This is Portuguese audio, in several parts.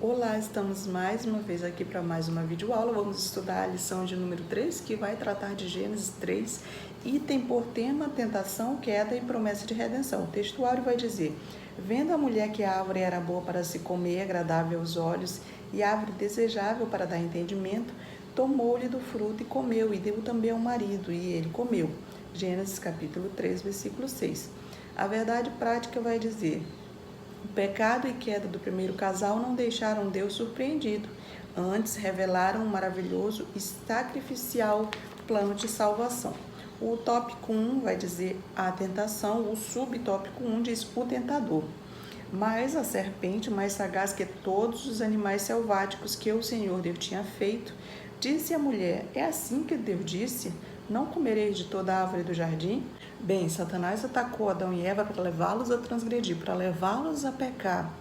Olá, estamos mais uma vez aqui para mais uma videoaula. Vamos estudar a lição de número 3, que vai tratar de Gênesis 3 e tem por tema tentação, queda e promessa de redenção. O textuário vai dizer: vendo a mulher que a árvore era boa para se comer, agradável aos olhos e árvore desejável para dar entendimento, tomou-lhe do fruto e comeu, e deu também ao marido, e ele comeu. Gênesis capítulo 3, versículo 6. A verdade prática vai dizer: o pecado e queda do primeiro casal não deixaram Deus surpreendido, antes revelaram um maravilhoso e sacrificial plano de salvação. O tópico 1 vai dizer a tentação, o subtópico 1 diz o tentador. Mas a serpente, mais sagaz que todos os animais selváticos que o Senhor Deus tinha feito, disse à mulher: é assim que Deus disse? Não comereis de toda a árvore do jardim? Bem, Satanás atacou Adão e Eva para levá-los a transgredir, para levá-los a pecar.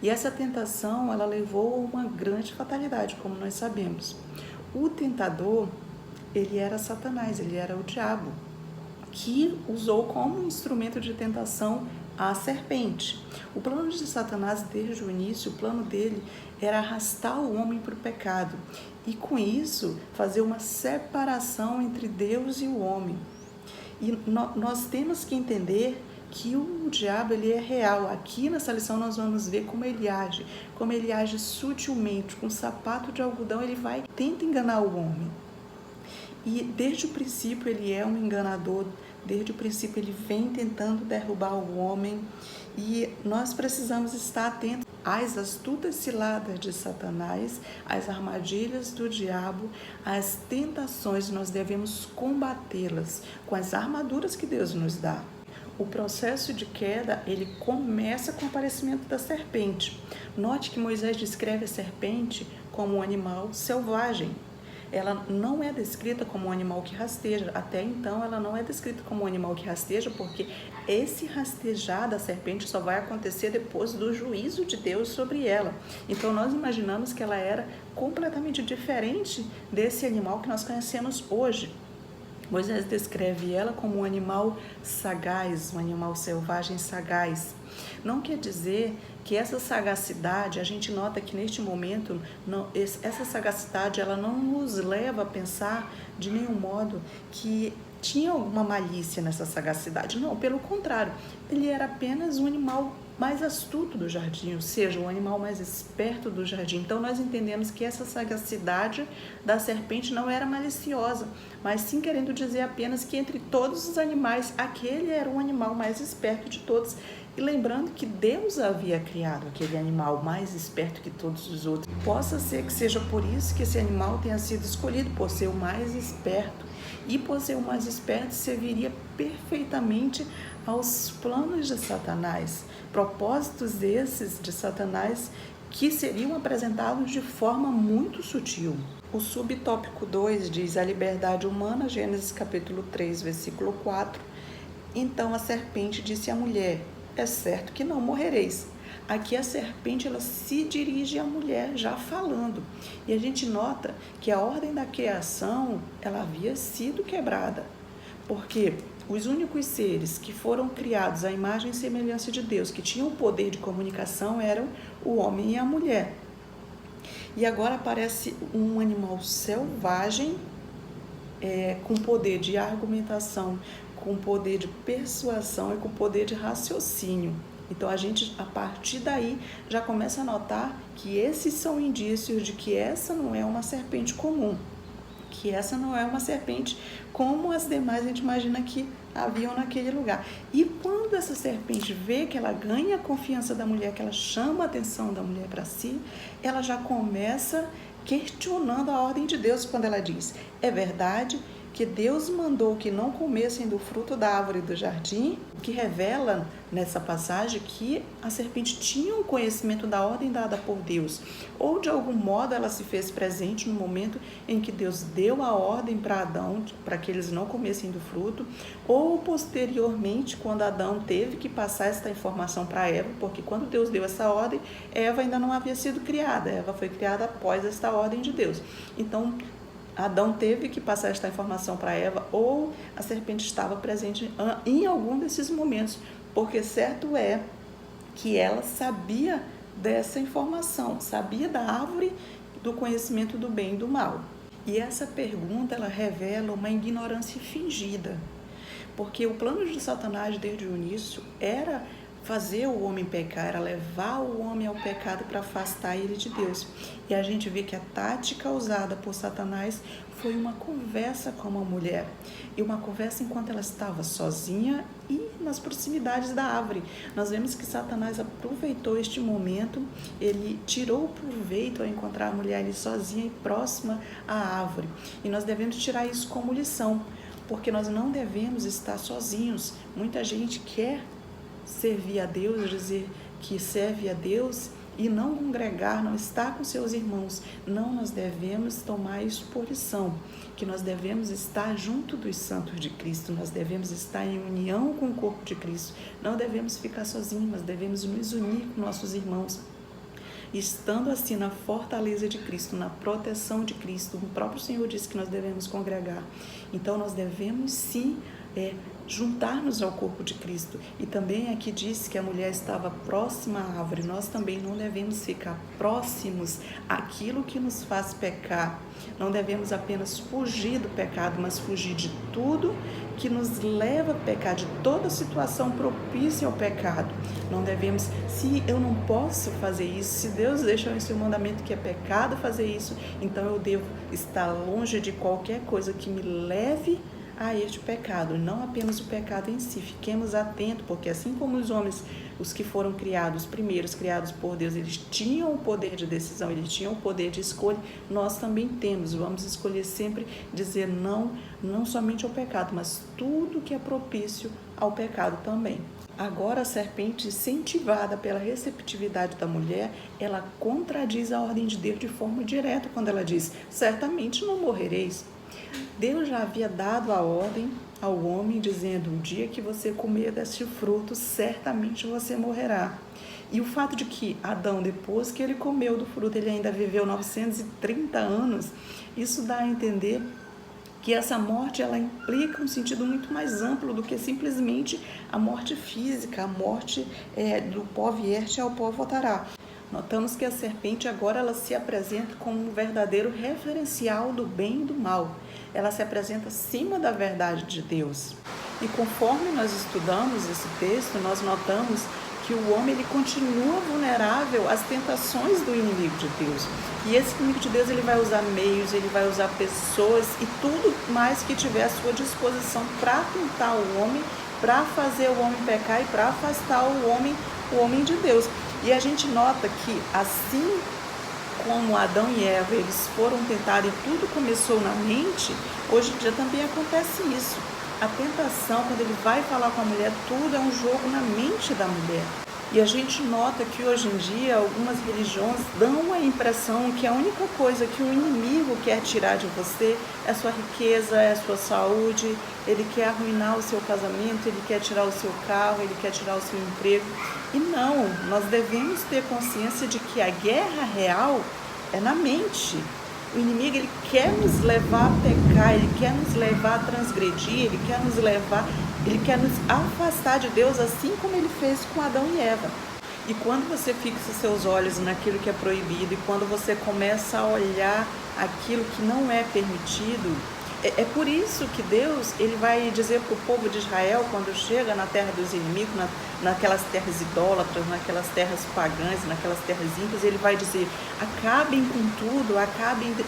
E essa tentação, ela levou a uma grande fatalidade, como nós sabemos. O tentador, ele era Satanás, ele era o diabo, que usou como instrumento de tentação a serpente. O plano de Satanás, desde o início, o plano dele era arrastar o homem para o pecado e, com isso, fazer uma separação entre Deus e o homem. E nós temos que entender que o diabo, ele é real. Aqui nessa lição nós vamos ver como ele age sutilmente, com um sapato de algodão, ele tenta enganar o homem. E desde o princípio ele é um enganador, desde o princípio ele vem tentando derrubar o homem, e nós precisamos estar atentos às astutas ciladas de Satanás, às armadilhas do diabo, às tentações. Nós devemos combatê-las com as armaduras que Deus nos dá. O processo de queda, ele começa com o aparecimento da serpente. Note que Moisés descreve a serpente como um animal selvagem. Ela não é descrita como um animal que rasteja. Até então, ela não é descrita como um animal que rasteja, porque esse rastejar da serpente só vai acontecer depois do juízo de Deus sobre ela. Então, nós imaginamos que ela era completamente diferente desse animal que nós conhecemos hoje. Moisés descreve ela como um animal sagaz, um animal selvagem sagaz. Não quer dizer que essa sagacidade, a gente nota que neste momento, essa sagacidade, ela não nos leva a pensar de nenhum modo que tinha alguma malícia nessa sagacidade. Não, pelo contrário, ele era apenas um animal mais astuto do jardim, ou seja, o animal mais esperto do jardim. Então nós entendemos que essa sagacidade da serpente não era maliciosa, mas sim querendo dizer apenas que entre todos os animais, aquele era o animal mais esperto de todos. E lembrando que Deus havia criado aquele animal mais esperto que todos os outros. Possa ser que seja por isso que esse animal tenha sido escolhido, por ser o mais esperto. E por ser o mais esperto, serviria perfeitamente aos planos de Satanás. Propósitos esses de Satanás que seriam apresentados de forma muito sutil. O subtópico 2 diz a liberdade humana, Gênesis capítulo 3, versículo 4. Então a serpente disse à mulher: é certo que não morrereis. Aqui a serpente, ela se dirige à mulher já falando. E a gente nota que a ordem da criação, ela havia sido quebrada. Porque os únicos seres que foram criados à imagem e semelhança de Deus, que tinham o poder de comunicação, eram o homem e a mulher. E agora aparece um animal selvagem, com poder de argumentação, com poder de persuasão e com poder de raciocínio. Então a gente, a partir daí, já começa a notar que esses são indícios de que essa não é uma serpente comum, que essa não é uma serpente como as demais a gente imagina que haviam naquele lugar. E quando essa serpente vê que ela ganha a confiança da mulher, que ela chama a atenção da mulher para si, ela já começa questionando a ordem de Deus quando ela diz: é verdade que Deus mandou que não comessem do fruto da árvore do jardim, que revela nessa passagem que a serpente tinha um conhecimento da ordem dada por Deus, ou de algum modo ela se fez presente no momento em que Deus deu a ordem para Adão, para que eles não comessem do fruto, ou posteriormente, quando Adão teve que passar essa informação para Eva, porque quando Deus deu essa ordem, Eva ainda não havia sido criada, Eva foi criada após esta ordem de Deus. Então, Adão teve que passar esta informação para Eva, ou a serpente estava presente em algum desses momentos, porque certo é que ela sabia dessa informação, sabia da árvore do conhecimento do bem e do mal. E essa pergunta, ela revela uma ignorância fingida, porque o plano de Satanás desde o início era fazer o homem pecar, era levar o homem ao pecado para afastar ele de Deus. E a gente vê que a tática usada por Satanás foi uma conversa com uma mulher, e uma conversa enquanto ela estava sozinha e nas proximidades da árvore. Nós vemos que Satanás aproveitou este momento, ele tirou o proveito ao encontrar a mulher ali sozinha e próxima à árvore. E nós devemos tirar isso como lição, porque nós não devemos estar sozinhos. Muita gente quer servir a Deus, dizer que serve a Deus e não congregar, não estar com seus irmãos. Não, nós devemos tomar isso por lição, que nós devemos estar junto dos santos de Cristo, nós devemos estar em união com o corpo de Cristo, não devemos ficar sozinhos, nós devemos nos unir com nossos irmãos. Estando assim na fortaleza de Cristo, na proteção de Cristo, o próprio Senhor disse que nós devemos congregar. Então nós devemos sim juntar-nos ao corpo de Cristo. E também aqui diz que a mulher estava próxima à árvore. Nós também não devemos ficar próximos àquilo que nos faz pecar. Não devemos apenas fugir do pecado, mas fugir de tudo que nos leva a pecar, de toda situação propícia ao pecado. Não devemos, se eu não posso fazer isso, se Deus deixou em seu mandamento que é pecado fazer isso, então eu devo estar longe de qualquer coisa que me leve a este pecado, não apenas o pecado em si. Fiquemos atentos, porque assim como os homens, os que foram criados, os primeiros criados por Deus, eles tinham o poder de decisão, eles tinham o poder de escolha, nós também temos. Vamos escolher sempre dizer não, não somente ao pecado, mas tudo que é propício ao pecado também. Agora a serpente, incentivada pela receptividade da mulher, ela contradiz a ordem de Deus de forma direta quando ela diz: certamente não morrereis. Deus já havia dado a ordem ao homem, dizendo: um dia que você comer deste fruto, certamente você morrerá. E o fato de que Adão, depois que ele comeu do fruto, ele ainda viveu 930 anos, isso dá a entender que essa morte, ela implica um sentido muito mais amplo do que simplesmente a morte física, a morte do pó vierte ao pó voltará. Notamos que a serpente agora ela se apresenta como um verdadeiro referencial do bem e do mal. Ela se apresenta acima da verdade de Deus. E conforme nós estudamos esse texto, nós notamos que o homem ele continua vulnerável às tentações do inimigo de Deus. E esse inimigo de Deus ele vai usar meios, ele vai usar pessoas e tudo mais que tiver à sua disposição para tentar o homem, para fazer o homem pecar e para afastar o homem de Deus. E a gente nota que assim como Adão e Eva eles foram tentados e tudo começou na mente, hoje em dia também acontece isso. A tentação, quando ele vai falar com a mulher, tudo é um jogo na mente da mulher. E a gente nota que hoje em dia algumas religiões dão a impressão que a única coisa que o inimigo quer tirar de você é a sua riqueza, é a sua saúde, ele quer arruinar o seu casamento, ele quer tirar o seu carro, ele quer tirar o seu emprego. E não, nós devemos ter consciência de que a guerra real é na mente. O inimigo ele quer nos levar a pecar, ele quer nos levar a transgredir, ele quer nos afastar de Deus, assim como ele fez com Adão e Eva. E quando você fixa seus olhos naquilo que é proibido e quando você começa a olhar aquilo que não é permitido, é por isso que Deus ele vai dizer para o povo de Israel, quando chega na terra dos inimigos, naquelas terras idólatras, naquelas terras pagãs, naquelas terras ímpias, ele vai dizer: acabem com tudo,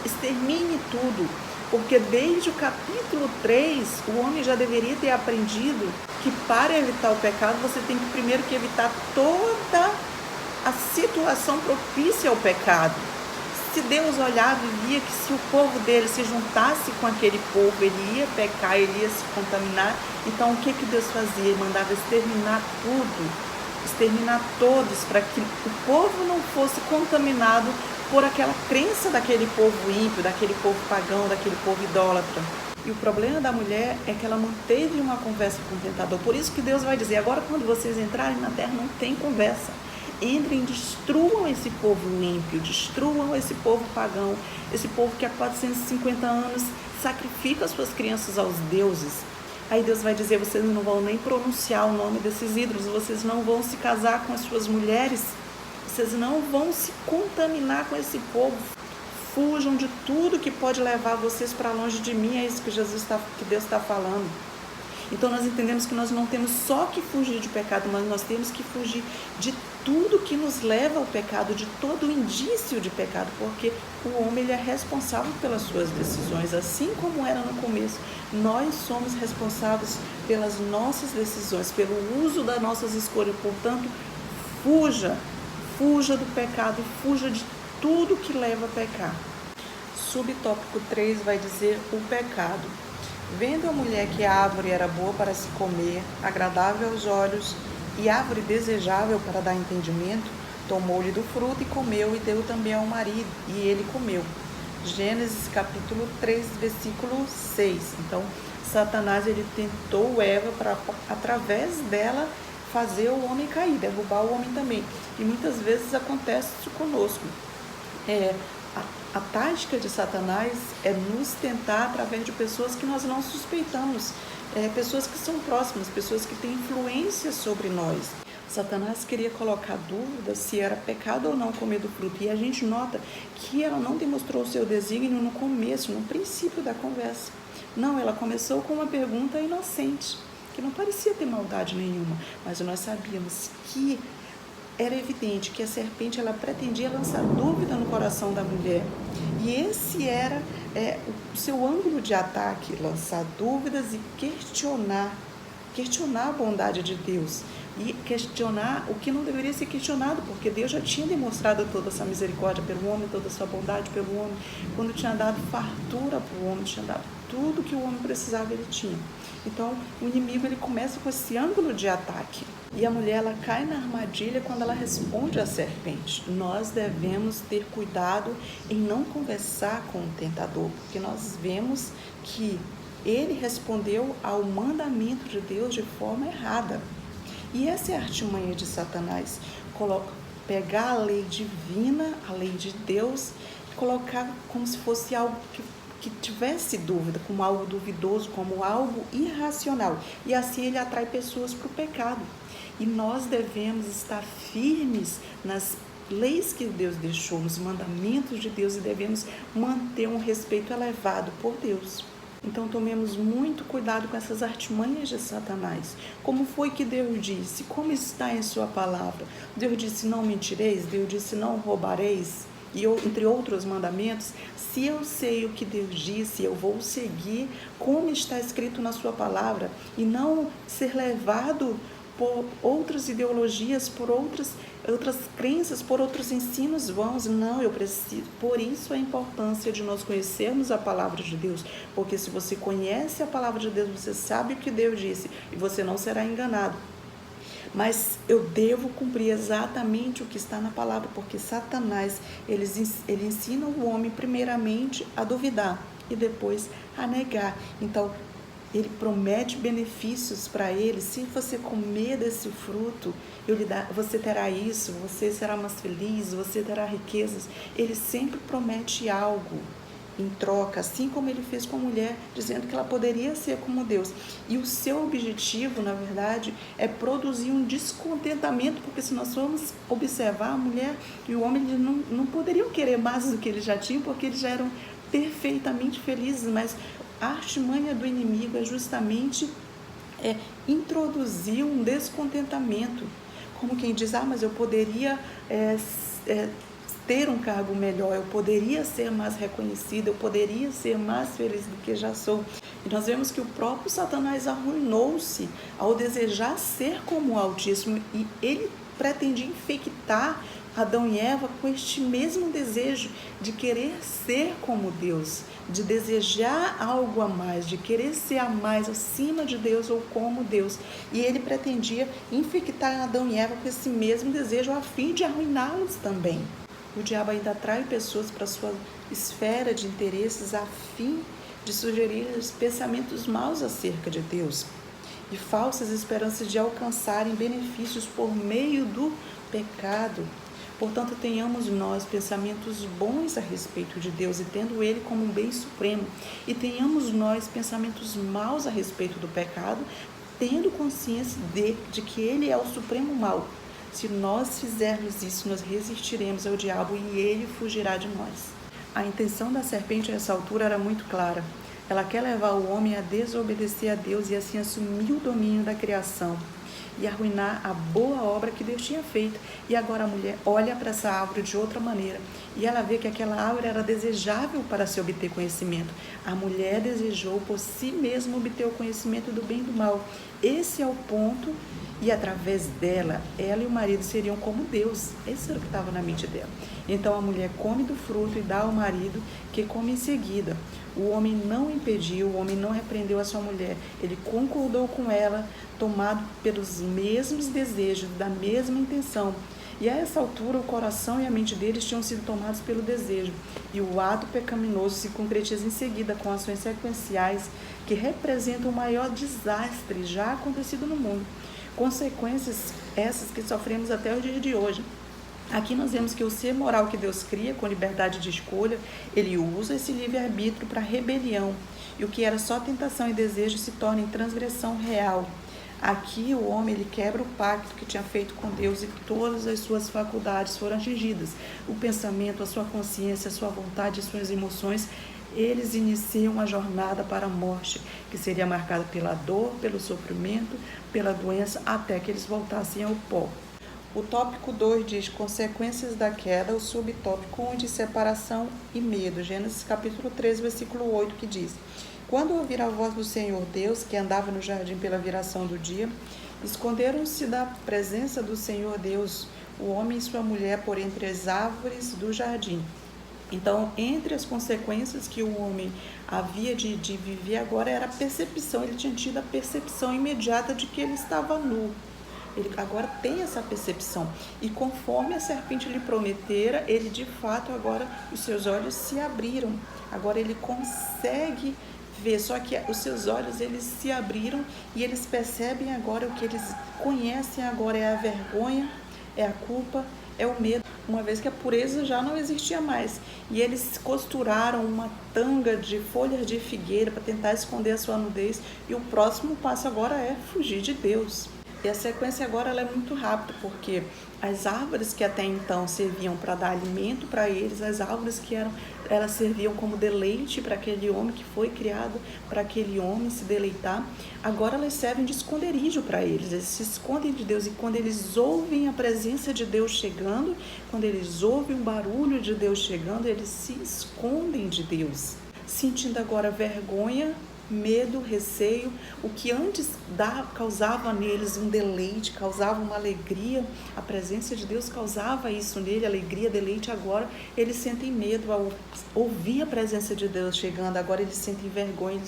extermine tudo. Porque desde o capítulo 3, o homem já deveria ter aprendido que para evitar o pecado, você tem que primeiro que evitar toda a situação propícia ao pecado. Se Deus olhava e via que se o povo dele se juntasse com aquele povo, ele ia pecar, ele ia se contaminar. Então o que Deus fazia? Ele mandava exterminar tudo, exterminar todos, para que o povo não fosse contaminado por aquela crença daquele povo ímpio, daquele povo pagão, daquele povo idólatra. E o problema da mulher é que ela manteve uma conversa com o tentador. Por isso que Deus vai dizer: agora quando vocês entrarem na terra não tem conversa. Entrem, destruam esse povo ímpio, destruam esse povo pagão, esse povo que há 450 anos sacrifica as suas crianças aos deuses. Aí Deus vai dizer: vocês não vão nem pronunciar o nome desses ídolos, vocês não vão se casar com as suas mulheres, vocês não vão se contaminar com esse povo. Fujam de tudo que pode levar vocês para longe de mim. É isso que Deus está falando. Então nós entendemos que nós não temos só que fugir de pecado, mas nós temos que fugir de tudo que nos leva ao pecado, de todo o indício de pecado, porque o homem ele é responsável pelas suas decisões, assim como era no começo. Nós somos responsáveis pelas nossas decisões, pelo uso das nossas escolhas. Portanto, fuja do pecado e fuja de tudo que leva a pecar. Subtópico 3 vai dizer o pecado. Vendo a mulher que a árvore era boa para se comer, agradável aos olhos e árvore desejável para dar entendimento, tomou-lhe do fruto e comeu e deu também ao marido, e ele comeu. Gênesis capítulo 3, versículo 6. Então, Satanás ele tentou Eva para, através dela, fazer o homem cair, derrubar o homem também. E muitas vezes acontece isso conosco. A tática de Satanás é nos tentar através de pessoas que nós não suspeitamos, pessoas que são próximas, pessoas que têm influência sobre nós. Satanás queria colocar dúvida se era pecado ou não comer do fruto. E a gente nota que ela não demonstrou o seu desígnio no começo, no princípio da conversa. Não, ela começou com uma pergunta inocente, que não parecia ter maldade nenhuma, mas nós sabíamos que era evidente que a serpente ela pretendia lançar dúvida no coração da mulher. E esse era o seu ângulo de ataque, lançar dúvidas e questionar a bondade de Deus. E questionar o que não deveria ser questionado, porque Deus já tinha demonstrado toda essa misericórdia pelo homem, toda a sua bondade pelo homem, quando tinha dado fartura para o homem, tinha dado tudo que o homem precisava, ele tinha. Então, o inimigo ele começa com esse ângulo de ataque. E a mulher ela cai na armadilha quando ela responde à serpente. Nós devemos ter cuidado em não conversar com o tentador, porque nós vemos que ele respondeu ao mandamento de Deus de forma errada. E essa é a artimanha de Satanás, pegar a lei divina, a lei de Deus, e colocar como se fosse algo que tivesse dúvida, como algo duvidoso, como algo irracional. E assim ele atrai pessoas para o pecado. E nós devemos estar firmes nas leis que Deus deixou, nos mandamentos de Deus, e devemos manter um respeito elevado por Deus. Então tomemos muito cuidado com essas artimanhas de Satanás. Como foi que Deus disse? Como está em sua palavra? Deus disse não mentireis, Deus disse não roubareis, e entre outros mandamentos. Se eu sei o que Deus disse, eu vou seguir como está escrito na sua palavra e não ser levado por outras ideologias, por outras crenças, por outros ensinos vãos. Não, eu preciso. Por isso a importância de nós conhecermos a palavra de Deus, porque se você conhece a palavra de Deus, você sabe o que Deus disse e você não será enganado. Mas eu devo cumprir exatamente o que está na palavra, porque Satanás, ele ensina o homem primeiramente a duvidar e depois a negar. Então, ele promete benefícios para ele. Se você comer desse fruto, você terá isso, você será mais feliz, você terá riquezas. Ele sempre promete algo em troca, assim como ele fez com a mulher, dizendo que ela poderia ser como Deus. E o seu objetivo, na verdade, é produzir um descontentamento, porque se nós formos observar, a mulher e o homem eles não poderiam querer mais do que eles já tinham, porque eles já eram perfeitamente felizes, mas a artimanha do inimigo é justamente introduzir um descontentamento, como quem diz, mas eu poderia ter um cargo melhor, eu poderia ser mais reconhecido, eu poderia ser mais feliz do que já sou. E nós vemos que o próprio Satanás arruinou-se ao desejar ser como o Altíssimo, e ele pretendia infectar Adão e Eva com este mesmo desejo de querer ser como Deus, de desejar algo a mais, de querer ser a mais acima de Deus ou como Deus. E ele pretendia infectar Adão e Eva com esse mesmo desejo a fim de arruiná-los também. O diabo ainda atrai pessoas para a sua esfera de interesses a fim de sugerir pensamentos maus acerca de Deus e falsas esperanças de alcançarem benefícios por meio do pecado. Portanto, tenhamos nós pensamentos bons a respeito de Deus e tendo Ele como um bem supremo, e tenhamos nós pensamentos maus a respeito do pecado, tendo consciência de que Ele é o supremo mal. Se nós fizermos isso, nós resistiremos ao diabo e ele fugirá de nós. A intenção da serpente a essa altura era muito clara. Ela quer levar o homem a desobedecer a Deus e assim assumir o domínio da criação e arruinar a boa obra que Deus tinha feito. E agora a mulher olha para essa árvore de outra maneira e ela vê que aquela árvore era desejável para se obter conhecimento. A mulher desejou por si mesma obter o conhecimento do bem e do mal. Esse é o ponto, e através dela, ela e o marido seriam como Deus. Esse era o que estava na mente dela. Então a mulher come do fruto e dá ao marido, que come em seguida. O homem não impediu, o homem não repreendeu a sua mulher. Ele concordou com ela, tomado pelos mesmos desejos, da mesma intenção. E a essa altura, o coração e a mente deles tinham sido tomados pelo desejo. E o ato pecaminoso se concretiza em seguida com ações sequenciais que representam o maior desastre já acontecido no mundo. Consequências essas que sofremos até o dia de hoje. Aqui nós vemos que o ser moral que Deus cria com liberdade de escolha, ele usa esse livre-arbítrio para rebelião. E o que era só tentação e desejo se torna em transgressão real. Aqui o homem ele quebra o pacto que tinha feito com Deus e todas as suas faculdades foram atingidas. O pensamento, a sua consciência, a sua vontade, as suas emoções, eles iniciam uma jornada para a morte, que seria marcada pela dor, pelo sofrimento, pela doença, até que eles voltassem ao pó. O tópico 2 diz consequências da queda, o subtópico 1 diz separação e medo. Gênesis capítulo 3, versículo 8, que diz: Quando ouviram a voz do Senhor Deus, que andava no jardim pela viração do dia, esconderam-se da presença do Senhor Deus, o homem e sua mulher, por entre as árvores do jardim. Então, entre as consequências que o homem havia de viver agora era a percepção. Ele tinha tido a percepção imediata de que ele estava nu. Ele agora tem essa percepção. E conforme a serpente lhe prometera, ele de fato agora, os seus olhos se abriram. Agora ele consegue ver, só que os seus olhos eles se abriram e eles percebem agora o que eles conhecem agora é a vergonha, é a culpa, é o medo, uma vez que a pureza já não existia mais. E eles costuraram uma tanga de folhas de figueira para tentar esconder a sua nudez. E o próximo passo agora é fugir de Deus. E a sequência agora ela é muito rápida, porque as árvores que até então serviam para dar alimento para eles, as árvores que elas serviam como deleite para aquele homem que foi criado, para aquele homem se deleitar, agora elas servem de esconderijo para eles. Eles se escondem de Deus e quando eles ouvem a presença de Deus chegando, quando eles ouvem o barulho de Deus chegando, eles se escondem de Deus, sentindo agora vergonha, medo, receio. O que antes causava neles um deleite, causava uma alegria, a presença de Deus causava isso nele, alegria, deleite. Agora eles sentem medo ao ouvir a presença de Deus chegando. Agora eles sentem vergonha,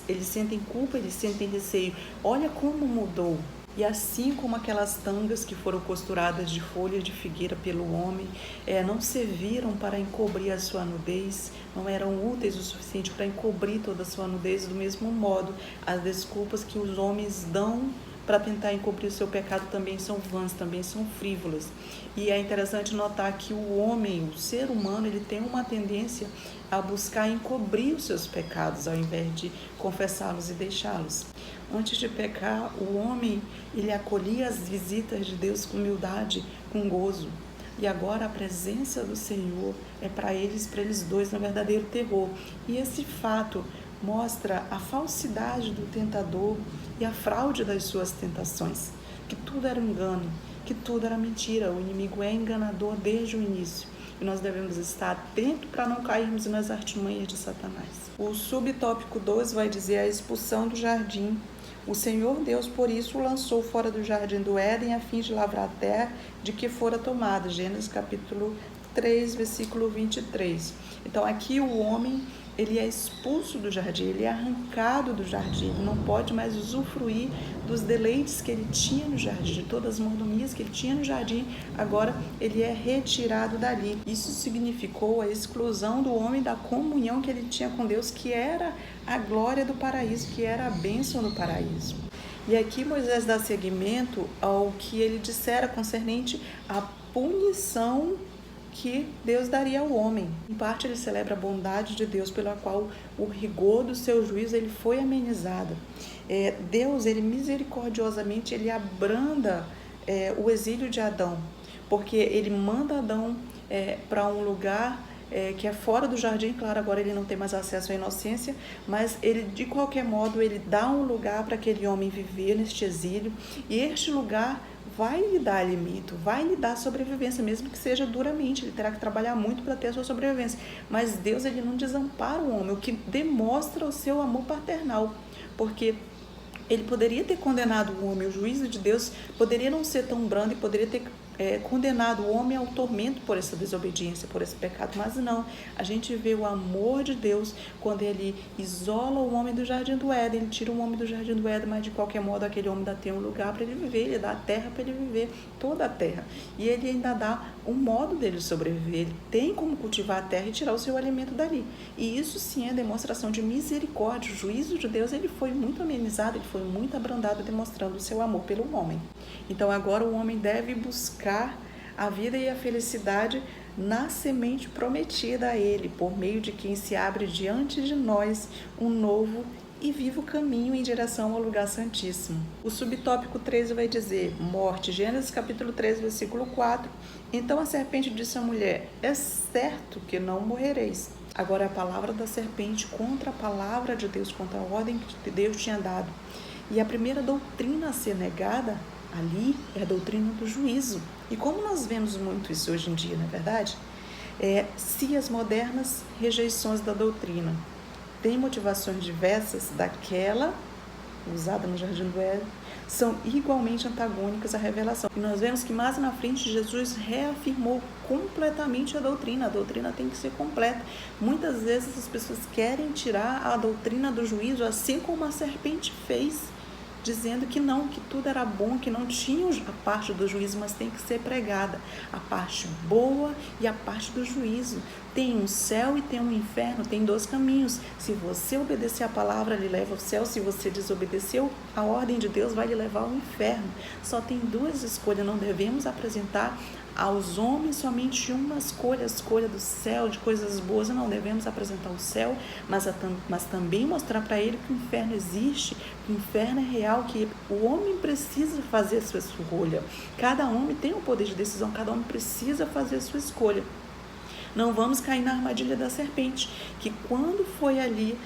eles sentem culpa, eles sentem receio. Olha como mudou. E assim como aquelas tangas que foram costuradas de folha de figueira pelo homem, não serviram para encobrir a sua nudez, não eram úteis o suficiente para encobrir toda a sua nudez, do mesmo modo, as desculpas que os homens dão para tentar encobrir o seu pecado também são vãs, também são frívolas. E é interessante notar que o homem, o ser humano, ele tem uma tendência a buscar encobrir os seus pecados, ao invés de confessá-los e deixá-los. Antes de pecar, o homem, ele acolhia as visitas de Deus com humildade, com gozo. E agora a presença do Senhor é para eles dois, um verdadeiro terror. E esse fato mostra a falsidade do tentador e a fraude das suas tentações, que tudo era engano, que tudo era mentira. O inimigo é enganador desde o início e nós devemos estar atentos para não cairmos nas artimanhas de Satanás. O subtópico 2 vai dizer a expulsão do jardim. O Senhor Deus, por isso, o lançou fora do jardim do Éden a fim de lavrar a terra de que fora tomada. Gênesis capítulo 3, versículo 23. Então aqui o homem, ele é expulso do jardim, ele é arrancado do jardim, ele não pode mais usufruir dos deleites que ele tinha no jardim, de todas as mordomias que ele tinha no jardim, agora ele é retirado dali. Isso significou a exclusão do homem da comunhão que ele tinha com Deus, que era a glória do paraíso, que era a bênção do paraíso. E aqui Moisés dá seguimento ao que ele dissera concernente à punição que Deus daria ao homem. Em parte ele celebra a bondade de Deus pela qual o rigor do seu juízo ele foi amenizado. Deus, ele misericordiosamente, ele abranda o exílio de Adão, porque ele manda Adão para um lugar que é fora do jardim. Claro, agora ele não tem mais acesso à inocência, mas ele, de qualquer modo, ele dá um lugar para aquele homem viver neste exílio, e este lugar vai lhe dar alimento, vai lhe dar sobrevivência, mesmo que seja duramente. Ele terá que trabalhar muito para ter a sua sobrevivência, mas Deus, ele não desampara o homem, o que demonstra o seu amor paternal, porque ele poderia ter condenado o homem. O juízo de Deus poderia não ser tão brando e poderia ter condenado o homem ao tormento por essa desobediência, por esse pecado, mas não. A gente vê o amor de Deus quando ele isola o homem do jardim do Éden. Ele tira o homem do jardim do Éden, mas de qualquer modo aquele homem ainda tem um lugar para ele viver, ele dá a terra para ele viver, toda a terra, e ele ainda dá um modo dele sobreviver. Ele tem como cultivar a terra e tirar o seu alimento dali, e isso sim é demonstração de misericórdia. O juízo de Deus, ele foi muito amenizado, ele foi muito abrandado, demonstrando o seu amor pelo homem. Então agora o homem deve buscar a vida e a felicidade na semente prometida a ele, por meio de quem se abre diante de nós um novo e vivo caminho em direção ao lugar santíssimo. O subtópico 13 vai dizer: morte. Gênesis capítulo 13, versículo 4. Então a serpente disse à mulher: é certo que não morrereis. Agora a palavra da serpente contra a palavra de Deus, contra a ordem que Deus tinha dado. E a primeira doutrina a ser negada ali é a doutrina do juízo. E como nós vemos muito isso hoje em dia, não é verdade? Se as modernas rejeições da doutrina têm motivações diversas daquela usada no Jardim do Éden, são igualmente antagônicas à revelação. E nós vemos que mais na frente Jesus reafirmou completamente a doutrina tem que ser completa. Muitas vezes as pessoas querem tirar a doutrina do juízo, assim como a serpente fez, dizendo que não, que tudo era bom, que não tinha a parte do juízo, mas tem que ser pregada a parte boa e a parte do juízo. Tem um céu e tem um inferno, tem dois caminhos. Se você obedecer a palavra, ele leva ao céu. Se você desobedeceu a ordem de Deus, vai lhe levar ao inferno. Só tem duas escolhas. Não devemos apresentar aos homens somente uma escolha, a escolha do céu, de coisas boas. Não devemos apresentar o céu, mas também mostrar para ele que o inferno existe, que o inferno é real, que o homem precisa fazer a sua escolha. Cada homem tem o poder de decisão, cada homem precisa fazer a sua escolha. Não vamos cair na armadilha da serpente, que quando foi ali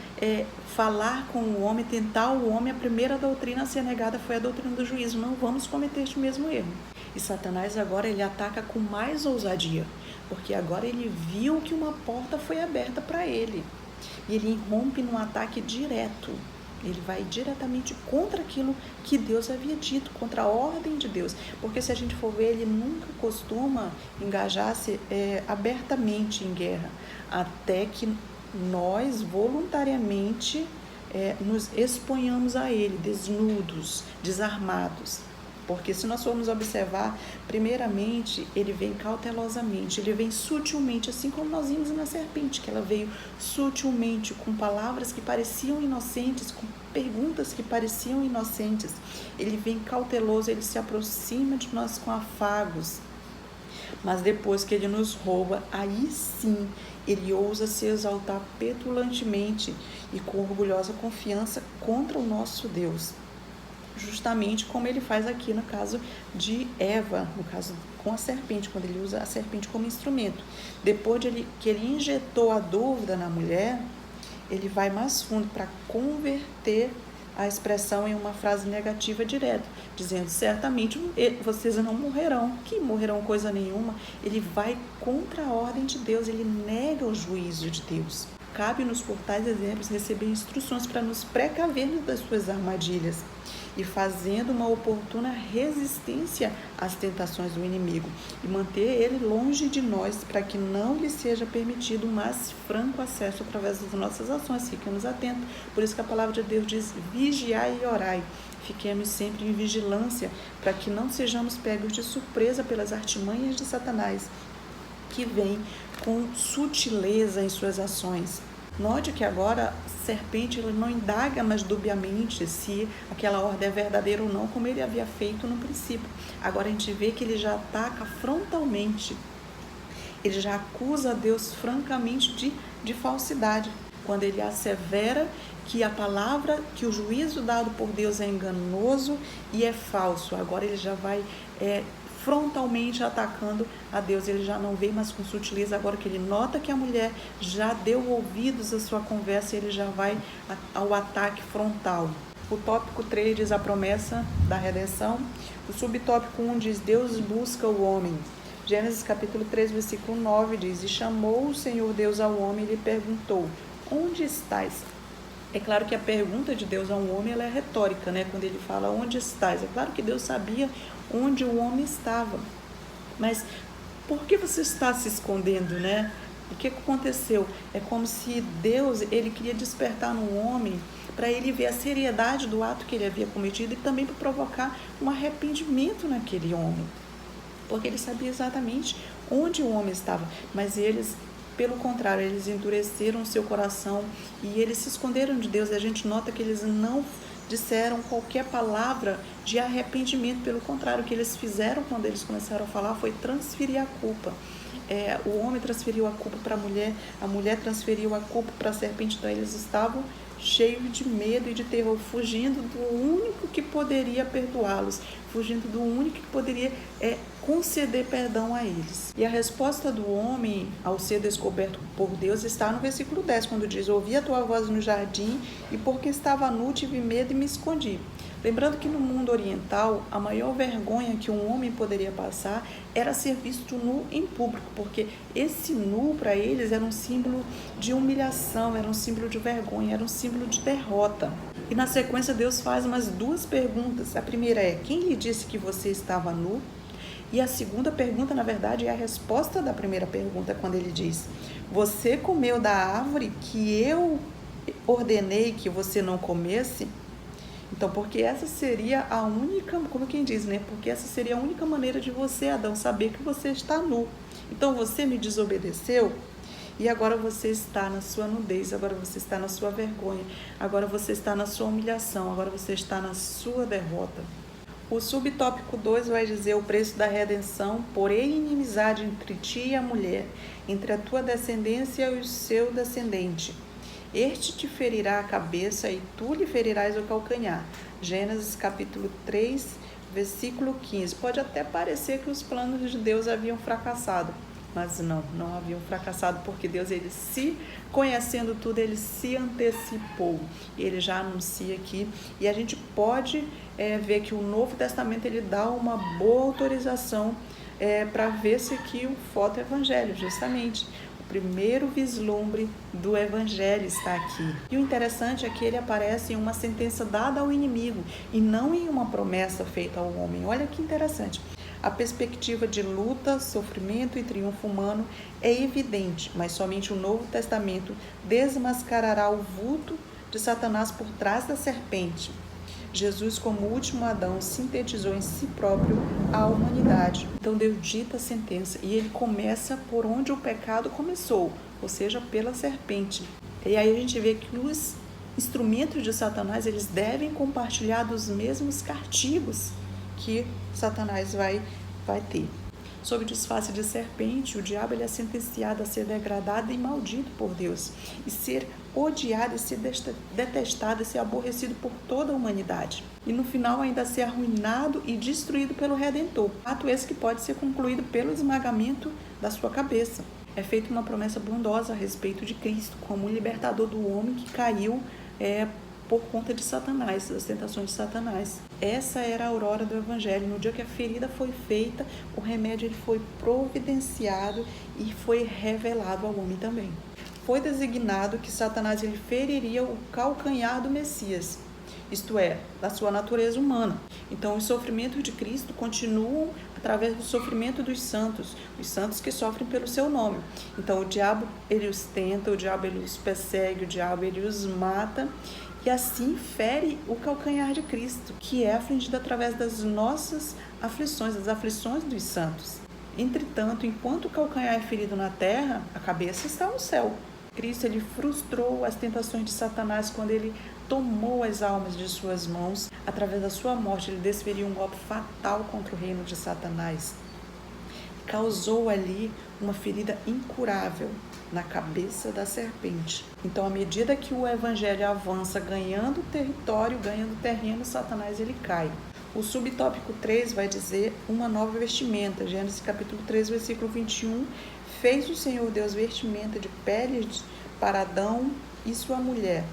falar com o homem, tentar o homem, a primeira doutrina a ser negada foi a doutrina do juízo. Não vamos cometer este mesmo erro. E Satanás agora ele ataca com mais ousadia, porque agora ele viu que uma porta foi aberta para ele. E ele irrompe num ataque direto. Ele vai diretamente contra aquilo que Deus havia dito, contra a ordem de Deus. Porque se a gente for ver, ele nunca costuma engajar-se abertamente em guerra, até que nós voluntariamente nos exponhamos a ele, desnudos, desarmados. Porque se nós formos observar, primeiramente, ele vem cautelosamente, ele vem sutilmente, assim como nós vimos na serpente, que ela veio sutilmente, com palavras que pareciam inocentes, com perguntas que pareciam inocentes. Ele vem cauteloso, ele se aproxima de nós com afagos. Mas depois que ele nos rouba, aí sim, ele ousa se exaltar petulantemente e com orgulhosa confiança contra o nosso Deus. Justamente como ele faz aqui no caso de Eva, no caso com a serpente, quando ele usa a serpente como instrumento. Depois que ele injetou a dúvida na mulher, ele vai mais fundo para converter a expressão em uma frase negativa direta, dizendo: certamente vocês não morrerão. Que morrerão coisa nenhuma. Ele vai contra a ordem de Deus, ele nega o juízo de Deus. Cabe-nos, por tais exemplos, receber instruções para nos precavermos das suas armadilhas e fazendo uma oportuna resistência às tentações do inimigo e manter ele longe de nós, para que não lhe seja permitido um mais franco acesso através das nossas ações. Fiquemos atentos. Por isso que a palavra de Deus diz: vigiai e orai. Fiquemos sempre em vigilância, para que não sejamos pegos de surpresa pelas artimanhas de Satanás, que vem com sutileza em suas ações. Note que agora a serpente ele não indaga mais dubiamente se aquela ordem é verdadeira ou não, como ele havia feito no princípio. Agora a gente vê que ele já ataca frontalmente. Ele já acusa a Deus francamente de falsidade. quando ele assevera que a palavra, que o juízo dado por Deus é enganoso e é falso. Agora ele já vai frontalmente atacando a Deus. Ele já não vê mais com sutileza. Agora que ele nota que a mulher já deu ouvidos à sua conversa, ele já vai ao ataque frontal. O tópico 3 diz a promessa da redenção. O subtópico 1 diz Deus busca o homem. Gênesis capítulo 3, versículo 9 diz: E chamou o Senhor Deus ao homem e lhe perguntou: Onde estás? É claro que a pergunta de Deus a um homem ela é retórica, né? Quando ele fala onde estás, é claro que Deus sabia onde o homem estava. Mas por que você está se escondendo, né? O que aconteceu? É como se Deus ele queria despertar no homem para ele ver a seriedade do ato que ele havia cometido e também para provocar um arrependimento naquele homem. Porque ele sabia exatamente onde o homem estava, mas eles, pelo contrário, eles endureceram o seu coração e eles se esconderam de Deus. E a gente nota que eles não disseram qualquer palavra de arrependimento. Pelo contrário, o que eles fizeram quando eles começaram a falar foi transferir a culpa. O homem transferiu a culpa para a mulher transferiu a culpa para a serpente. Então eles estavam cheios de medo e de terror, fugindo do único que poderia perdoá-los, fugindo do único que poderia conceder perdão a eles. E a resposta do homem ao ser descoberto por Deus está no versículo 10, quando diz: Ouvi a tua voz no jardim e porque estava nu tive medo e me escondi. Lembrando que no mundo oriental, a maior vergonha que um homem poderia passar era ser visto nu em público, porque esse nu para eles era um símbolo de humilhação, era um símbolo de vergonha, era um símbolo de derrota. E na sequência Deus faz umas duas perguntas. A primeira é: quem lhe disse que você estava nu? E a segunda pergunta, na verdade, é a resposta da primeira pergunta, quando ele diz: você comeu da árvore que eu ordenei que você não comesse? Então, porque essa seria a única, como quem diz, né? Porque essa seria a única maneira de você, Adão, saber que você está nu. Então, você me desobedeceu e agora você está na sua nudez, agora você está na sua vergonha, agora você está na sua humilhação, agora você está na sua derrota. O subtópico 2 vai dizer o preço da redenção: porém inimizade entre ti e a mulher, entre a tua descendência e o seu descendente. Este te ferirá a cabeça e tu lhe ferirás o calcanhar. Gênesis capítulo 3, versículo 15. Pode até parecer que os planos de Deus haviam fracassado, mas não haviam fracassado, porque Deus, ele se conhecendo tudo, ele se antecipou. Ele já anuncia aqui, e a gente pode ver que o Novo Testamento ele dá uma boa autorização para ver se aqui o foto-evangelho, justamente. O primeiro vislumbre do evangelho está aqui. E o interessante é que ele aparece em uma sentença dada ao inimigo e não em uma promessa feita ao homem. Olha que interessante. A perspectiva de luta, sofrimento e triunfo humano é evidente, mas somente o Novo Testamento desmascarará o vulto de Satanás por trás da serpente. Jesus, como último Adão, sintetizou em si próprio a humanidade. Então Deus dita a sentença e ele começa por onde o pecado começou, ou seja, pela serpente. E aí a gente vê que os instrumentos de Satanás, eles devem compartilhar dos mesmos castigos que Satanás vai ter. Sob o disfarce de serpente, o diabo ele é sentenciado a ser degradado e maldito por Deus, e ser odiado, e ser detestado, e ser aborrecido por toda a humanidade. E no final ainda ser arruinado e destruído pelo Redentor. Ato esse que pode ser concluído pelo esmagamento da sua cabeça. É feita uma promessa bondosa a respeito de Cristo, como o libertador do homem que caiu por conta de Satanás, das tentações de Satanás. Essa era a aurora do Evangelho. No dia que a ferida foi feita, o remédio ele foi providenciado e foi revelado ao homem também. Foi designado que Satanás ele feriria o calcanhar do Messias, isto é, da sua natureza humana. Então, os sofrimentos de Cristo continuam através do sofrimento dos santos, os santos que sofrem pelo seu nome. Então, o diabo ele os tenta, o diabo ele os persegue, o diabo ele os mata, e assim fere o calcanhar de Cristo, que é afligido através das nossas aflições, das aflições dos santos. Entretanto, enquanto o calcanhar é ferido na terra, a cabeça está no céu. Cristo ele frustrou as tentações de Satanás quando ele tomou as almas de suas mãos. Através da sua morte, ele desferiu um golpe fatal contra o reino de Satanás. causou ali uma ferida incurável na cabeça da serpente. Então, à medida que o evangelho avança, ganhando território, ganhando terreno, Satanás ele cai. O subtópico 3 vai dizer uma nova vestimenta. Gênesis capítulo 3, versículo 21. Fez o Senhor Deus vestimenta de peles para Adão e sua mulher,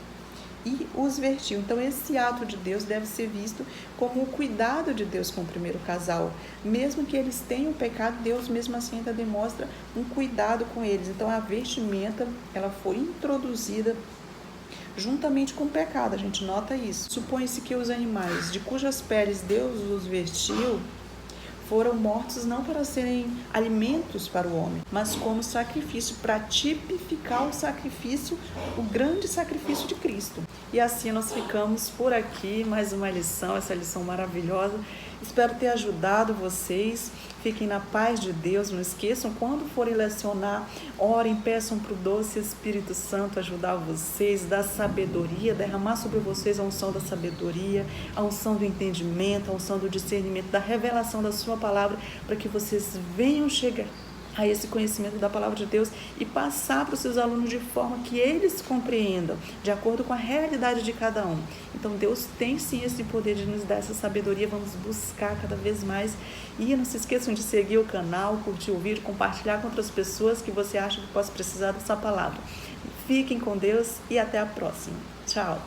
e os vestiu. Então, esse ato de Deus deve ser visto como o cuidado de Deus com o primeiro casal. Mesmo que eles tenham pecado, Deus mesmo assim ainda demonstra um cuidado com eles. Então, a vestimenta, ela foi introduzida juntamente com o pecado, a gente nota isso. Supõe-se que os animais de cujas peles Deus os vestiu foram mortos não para serem alimentos para o homem, mas como sacrifício, para tipificar o sacrifício, o grande sacrifício de Cristo. E assim nós ficamos por aqui, mais uma lição, essa lição maravilhosa. Espero ter ajudado vocês. Fiquem na paz de Deus. Não esqueçam, quando forem lecionar, orem, peçam para o doce Espírito Santo ajudar vocês, dar sabedoria, derramar sobre vocês a unção da sabedoria, a unção do entendimento, a unção do discernimento, da revelação da sua palavra, para que vocês venham chegar a esse conhecimento da palavra de Deus e passar para os seus alunos de forma que eles compreendam, de acordo com a realidade de cada um. Então, Deus tem sim esse poder de nos dar essa sabedoria. Vamos buscar cada vez mais. E não se esqueçam de seguir o canal, curtir o vídeo, compartilhar com outras pessoas que você acha que possa precisar dessa palavra. Fiquem com Deus e até a próxima. Tchau!